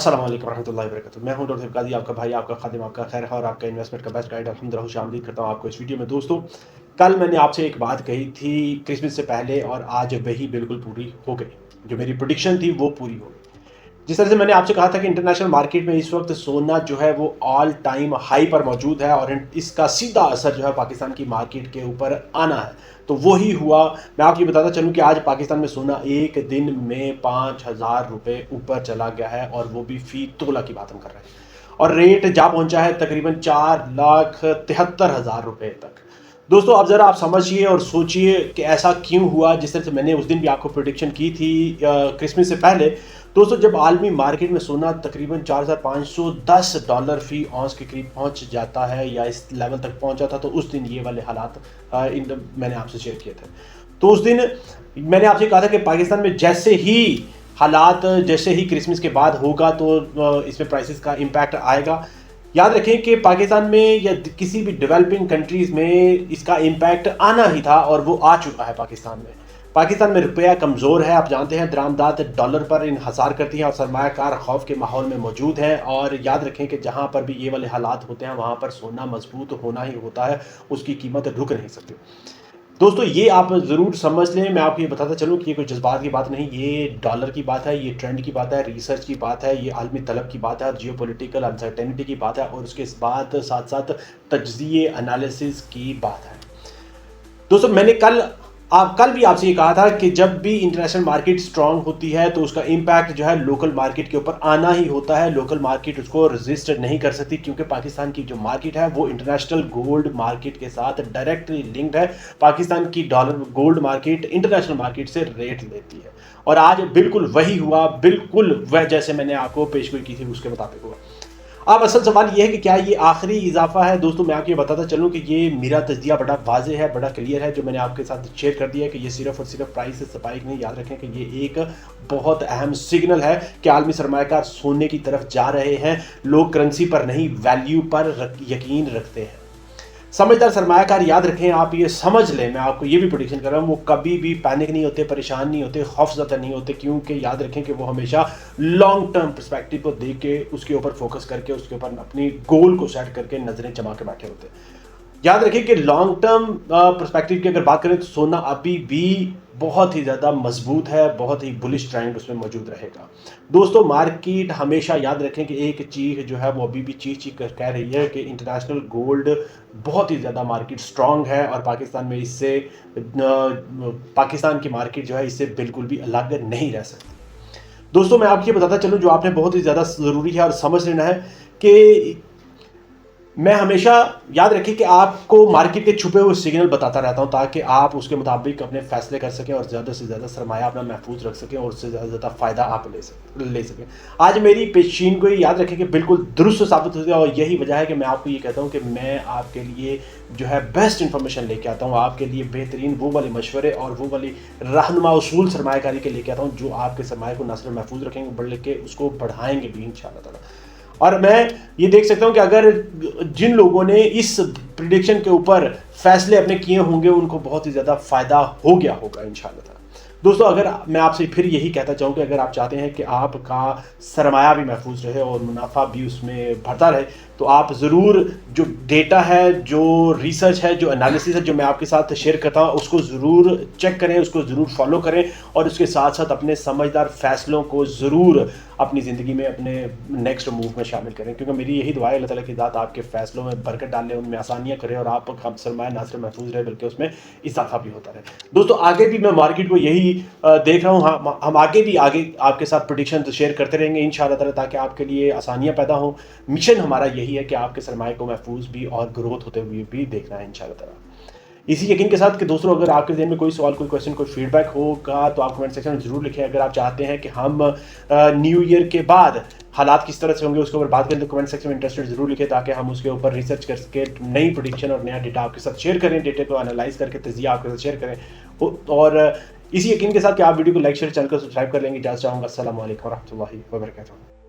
अस्सलाम वालेकुम रहमतुल्लाहि व बरकातुहू। मैं हूं डॉक्टर काजी, आपका भाई, आपका खादिम, आपका खैर और आपका इन्वेस्टमेंट का बेस्ट गाइड अल्हम्दुलिल्लाह खुशामदीद करता हूं आपको इस वीडियो में। दोस्तों, कल मैंने आपसे एक बात कही थी क्रिसमस से पहले और आज वही बिल्कुल पूरी हो गई। जो मेरी प्रेडिक्शन थी वो पूरी हो गई। जिस तरह से मैंने आपसे कहा था कि इंटरनेशनल मार्केट में इस वक्त सोना जो है वो ऑल टाइम हाई पर मौजूद है और इसका सीधा असर जो है पाकिस्तान की मार्केट के ऊपर आना है, तो वही हुआ। मैं आपको बताता चलूं कि आज पाकिस्तान में सोना एक दिन में 5,000 रुपये ऊपर चला गया है और वो भी फी तोला की बात हम कर रहे हैं और रेट जा पहुंचा है तकरीबन 4,73,000 रुपये तक। दोस्तों, अब जरा आप समझिए और सोचिए कि ऐसा क्यों हुआ। जिस तरह से मैंने उस दिन भी आपको प्रेडिक्शन की थी क्रिसमस से पहले। दोस्तों, जब आलमी मार्केट में सोना तकरीबन $4,510 फी औंस के करीब पहुंच जाता है या इस लेवल तक पहुंचा था, तो उस दिन ये वाले हालात मैंने आपसे शेयर किए थे। तो उस दिन मैंने आपसे कहा था कि पाकिस्तान में जैसे ही क्रिसमस के बाद होगा तो इसमें प्राइसेस का इम्पैक्ट आएगा। याद रखें कि पाकिस्तान में या किसी भी डेवलपिंग कंट्रीज़ में इसका इम्पैक्ट आना ही था और वो आ चुका है। पाकिस्तान में रुपया कमज़ोर है। आप जानते हैं दरामदात डॉलर पर इन्हसार करती हैं और सरमायाकार खौफ के माहौल में मौजूद हैं। और याद रखें कि जहाँ पर भी ये वाले हालात होते हैं वहाँ पर सोना मजबूत होना ही होता है, उसकी कीमत रुक नहीं सकती। दोस्तों, ये आप ज़रूर समझ लें। मैं आपको ये बताता चलूँ कि ये कोई जज्बात की बात नहीं, ये डॉलर की बात है, ये ट्रेंड की बात है, रिसर्च की बात है, ये आलमी तलब की बात है और जियोपॉलिटिकल अनसर्टेनिटी की बात है और उसके बाद साथ साथ तज्ज़िये एनालिसिस की बात है। दोस्तों, मैंने कल भी आपसे ये कहा था कि जब भी इंटरनेशनल मार्केट स्ट्रांग होती है तो उसका इम्पैक्ट जो है लोकल मार्केट के ऊपर आना ही होता है। लोकल मार्केट उसको रजिस्ट नहीं कर सकती क्योंकि पाकिस्तान की जो मार्केट है वो इंटरनेशनल गोल्ड मार्केट के साथ डायरेक्टली लिंक्ड है। पाकिस्तान की dollar gold market international market से रेट लेती है और आज बिल्कुल वही हुआ, बिल्कुल वह जैसे मैंने आपको पेशगोई की थी उसके मुताबिक हुआ। अब असल सवाल ये है कि क्या ये आखिरी इजाफा है। दोस्तों, मैं आपको बताता चलूं कि ये मेरा तज्जिया बड़ा वाज़ेह है, बड़ा क्लियर है, जो मैंने आपके साथ शेयर कर दिया है कि ये सिर्फ और सिर्फ प्राइस स्पाइक नहीं। याद रखें कि ये एक बहुत अहम सिग्नल है कि आलमी सरमायाकार सोने की तरफ जा रहे हैं। लोग करेंसी पर नहीं, वैल्यू पर यकीन रखते हैं। समझदार सरमायाकार, याद रखें, आप ये समझ लें, मैं आपको ये भी प्रेडिक्शन कर रहा हूँ, वो कभी भी पैनिक नहीं होते, परेशान नहीं होते, खौफज़दा नहीं होते, क्योंकि याद रखें कि वो हमेशा लॉन्ग टर्म पर्सपेक्टिव को देख के उसके ऊपर फोकस करके उसके ऊपर अपनी गोल को सेट करके नज़रें जमा के बैठे होते हैं। याद रखें कि लॉन्ग टर्म पर्सपेक्टिव की अगर बात करें तो सोना अभी भी बहुत ही ज़्यादा मजबूत है, बहुत ही बुलिश ट्रेंड उसमें मौजूद रहेगा। दोस्तों, मार्केट हमेशा याद रखें कि एक चीज़ जो है वो अभी भी चीख कर कह रही है कि इंटरनेशनल गोल्ड बहुत ही ज़्यादा मार्केट स्ट्रांग है और पाकिस्तान की मार्केट जो है इससे बिल्कुल भी अलग नहीं रह सकती। दोस्तों, मैं आपको ये बताता चलूँ, जो आपने बहुत ही ज़्यादा ज़रूरी है और समझ लेना है कि मैं हमेशा याद रखें कि आपको मार्केट के छुपे हुए सिग्नल बताता रहता हूं ताकि आप उसके मुताबिक अपने फैसले कर सकें और ज़्यादा से ज़्यादा सरमाया अपना महफूज रख सकें और उससे ज़्यादा फ़ायदा आप ले सकें। आज मेरी पेशीन को याद रखें कि बिल्कुल दुरुस्त साबित होती है और यही वजह है कि मैं आपको ये कहता हूँ कि मैं आपके लिए जो है बेस्ट इंफॉर्मेशन लेके आता हूँ, आपके लिए बेहतरीन वो वाले मशवरे और वो वाली रहनुमा उसूल सरमायाकारी के लेके आता हूँ जो आपके सरमाए को न सिर्फ महफूज रखेंगे बल्कि उसको बढ़ाएंगे भी इंशाअल्लाह ताला। और मैं ये देख सकता हूं कि अगर जिन लोगों ने इस प्रिडिक्शन के ऊपर फैसले अपने किए होंगे उनको बहुत ही ज़्यादा फ़ायदा हो गया होगा इंशाअल्लाह। दोस्तों, अगर मैं आपसे फिर यही कहता चाहूँ कि अगर आप चाहते हैं कि आपका सरमाया भी महफूज रहे और मुनाफा भी उसमें बढ़ता रहे, तो आप ज़रूर जो डेटा है, जो रिसर्च है, जो एनालिसिस है, जो मैं आपके साथ शेयर करता हूँ उसको ज़रूर चेक करें, उसको ज़रूर फॉलो करें और उसके साथ साथ अपने समझदार फैसलों को ज़रूर अपनी ज़िंदगी में अपने नेक्स्ट मूव में शामिल करें। क्योंकि मेरी यही दुआ है अल्लाह ताला की ज़ात आपके फ़ैसलों में बरकत डालें, उनमें आसानियाँ करें और आप सरमाया ना सिर्फ महफूज रहे बल्कि उसमें इजाफा भी होता रहे। दोस्तों, आगे भी मैं मार्केट को यही देख रहा हूँ। हम आगे आपके साथ प्रेडिक्शन शेयर करते रहेंगे इंशाअल्लाह ताला ताकि आपके लिए आसानियाँ पैदा हों। मिशन हमारा यही है कि आपके सरमाए को महफूज भी और ग्रोथ होते हुए भी देखना है इंशाअल्लाह ताला। इसी यकीन के साथ कि दोस्तों, अगर आपके ज़हन में कोई सवाल, कोई क्वेश्चन, कोई फीडबैक होगा तो आप कमेंट सेक्शन में ज़रूर लिखें। अगर आप चाहते हैं कि हम न्यू ईयर के बाद हालात किस तरह से होंगे उसके ऊपर बात करें तो कमेंट सेक्शन में इंटरेस्टेड ज़रूर लिखें ताकि हम उसके ऊपर रिसर्च करके नई प्रेडिक्शन और नया डेटा आपके साथ शेयर करें, डेटा को एनालाइज करके तजिया आपके साथ शेयर करें। और इसी यकीन के साथ कि आप वीडियो को लाइक शेयर, चैनल को सब्सक्राइब कर लेंगे। इजाज़त चाहूँगा। अस्सलाम वालेकुम रहमतुल्लाहि व बरकातुहू।